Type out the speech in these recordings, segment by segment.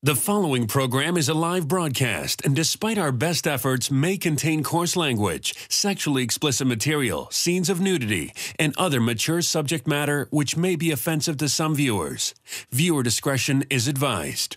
The following program is a live broadcast and despite our best efforts may contain coarse language, sexually explicit material, scenes of nudity, and other mature subject matter which may be offensive to some viewers. Viewer discretion is advised.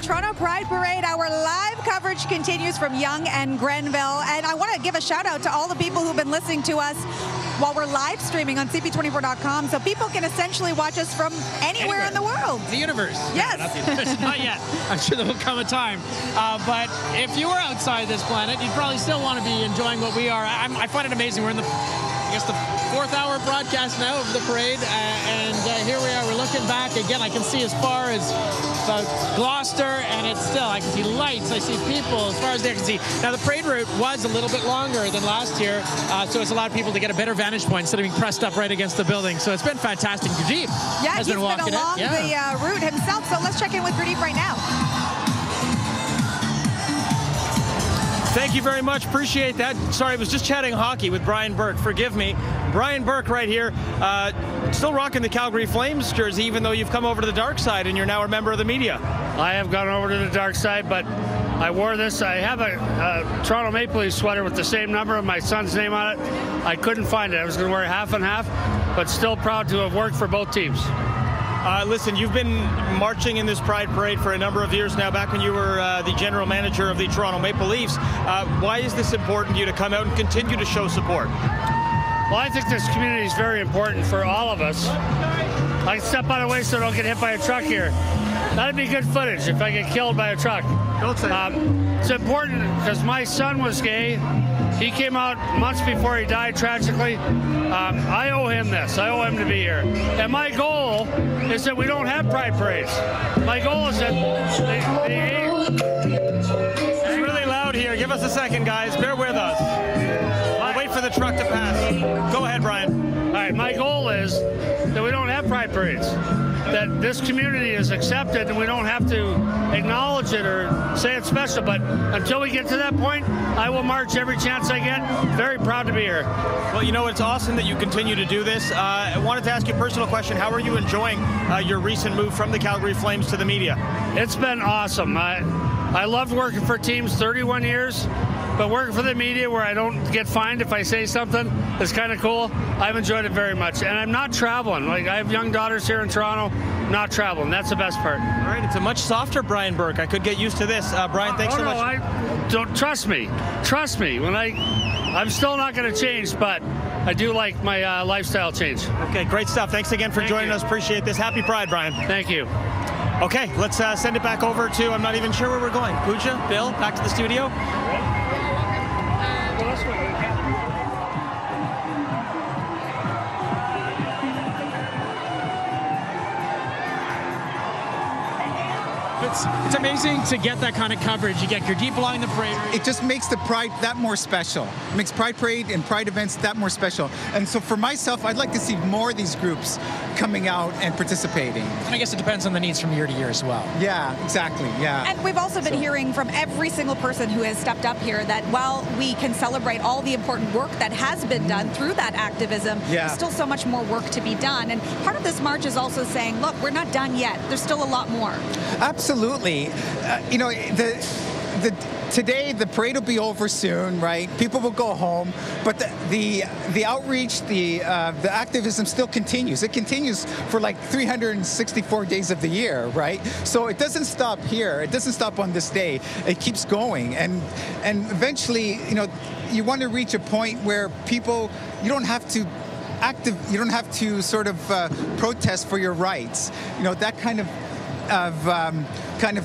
Toronto Pride Parade. Our live coverage continues from Yonge and Grenville, and I want to give a shout out to all the people who've been listening to us while we're live streaming on cp24.com, so people can essentially watch us from anywhere in the world. The universe. Yes. No, not the universe. Not yet. I'm sure there will come a time. But if you were outside this planet, you'd probably still want to be enjoying what we are. I find it amazing. We're in the fourth hour broadcast now of the parade, and here we are. We're looking back again. I can see as far as Gloucester, and it's still, I can see lights, I see people as far as they can see. Now the parade route was a little bit longer than last year, so it's allowed people to get a better vantage point instead of being pressed up right against the building. So it's been fantastic. Gurdeep has been walking along the route himself, so let's check in with Gurdeep right now. Thank you very much. Appreciate that. Sorry, I was just chatting hockey with Brian Burke. Forgive me. Brian Burke right here, still rocking the Calgary Flames jersey, even though you've come over to the dark side and you're now a member of the media. I have gone over to the dark side, but I wore this. I have a Toronto Maple Leafs sweater with the same number of my son's name on it. I couldn't find it. I was going to wear half and half, but still proud to have worked for both teams. Listen, you've been marching in this Pride Parade for a number of years now, back when you were the general manager of the Toronto Maple Leafs. Why is this important to you to come out and continue to show support? Well, I think this community is very important for all of us. I step out of the way so I don't get hit by a truck here. That'd be good footage if I get killed by a truck. Don't say it's important because my son was gay. He came out months before he died tragically. I owe him this. I owe him to be here. And my goal is that we don't have Pride Parades. My goal is that It's really loud here. Give us a second, guys. Bear with us. I'll wait for the truck to pass. Go ahead, Brian. All right, my goal is that we don't have Pride Parades. That this community is accepted and we don't have to acknowledge it or say it's special. But until we get to that point, I will march every chance I get. Very proud to be here. Well, you know, it's awesome that you continue to do this. I wanted to ask you a personal question. How are you enjoying your recent move from the Calgary Flames to the media? It's been awesome. I loved working for teams 31 years, but working for the media where I don't get fined if I say something is kind of cool. I've enjoyed it very much. And I'm not traveling. Like, I have young daughters here in Toronto, not traveling. That's the best part. All right, it's a much softer Brian Burke. I could get used to this. Brian, thanks so much. Don't trust me. Trust me. I'm still not going to change, but I do like my lifestyle change. Okay, great stuff. Thanks again for joining us. Appreciate this. Happy Pride, Brian. Thank you. Okay, let's send it back over to, I'm not even sure where we're going. Pooja, Bill, back to the studio. It's amazing to get that kind of coverage. You get Gurdeep along the parade. It just makes the Pride that more special. It makes Pride Parade and Pride events that more special. And so for myself, I'd like to see more of these groups coming out and participating. I guess it depends on the needs from year to year as well. Yeah, exactly, yeah. And we've also been hearing from every single person who has stepped up here that while we can celebrate all the important work that has been done through that activism, there's still so much more work to be done. And part of this march is also saying, look, we're not done yet. There's still a lot more. Absolutely. You know, today the parade will be over soon, right? People will go home, but the outreach, the activism still continues. It continues for like 364 days of the year, right? So it doesn't stop here. It doesn't stop on this day. It keeps going, and eventually, you know, you want to reach a point where people, you don't have to sort of protest for your rights. You know, that kind of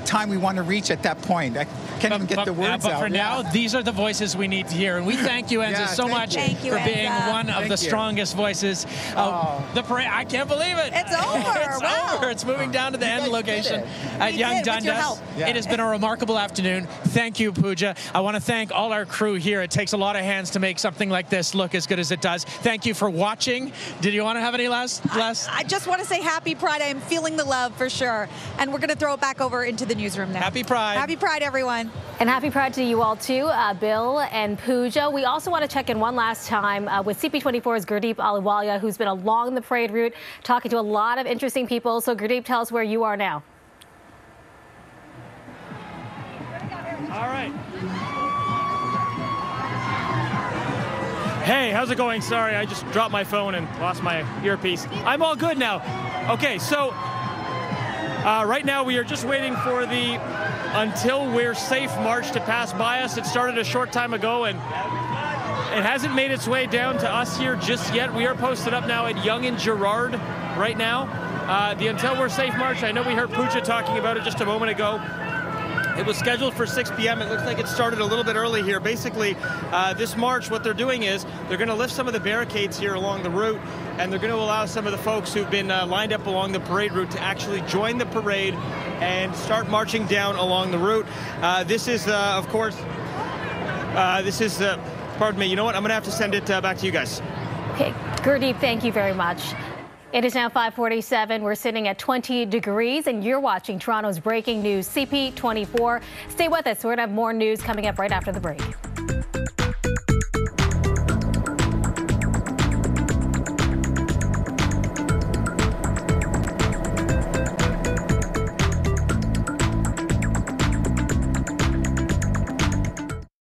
time we want to reach at that point. can't even get the words out. But for now, these are the voices we need to hear. And we thank you, Enza, so much for being one of the strongest voices. The parade, I can't believe it. It's over. It's over. It's moving down to the end location at Young Dundas. It has been a remarkable afternoon. Thank you, Pooja. I want to thank all our crew here. It takes a lot of hands to make something like this look as good as it does. Thank you for watching. Did you want to have any last? I just want to say happy Pride. I am feeling the love for sure. And we're going to throw it back over into the newsroom now. Happy Pride. Happy Pride, everyone. And happy Pride to you all, too, Bill and Pooja. We also want to check in one last time with CP24's Gurdeep Ahluwalia, who's been along the parade route, talking to a lot of interesting people. So, Gurdeep, tell us where you are now. All right. Hey, how's it going? Sorry, I just dropped my phone and lost my earpiece. I'm all good now. Okay, so right now we are just waiting for the Until We're Safe march to pass by us. It started a short time ago and it hasn't made its way down to us here just yet. We are posted up now at Yonge and Gerrard right now. The Until We're Safe march, I know we heard Pooja talking about it just a moment ago. It was scheduled for 6 p.m. It looks like it started a little bit early here. Basically, this march, what they're doing is they're going to lift some of the barricades here along the route, and they're going to allow some of the folks who've been lined up along the parade route to actually join the parade and start marching down along the route. This is, of course, pardon me, you know what? I'm going to have to send it back to you guys. Okay, Gurdeep, thank you very much. It is now 5:47. We're sitting at 20 degrees, and you're watching Toronto's breaking news, CP24. Stay with us. We're going to have more news coming up right after the break.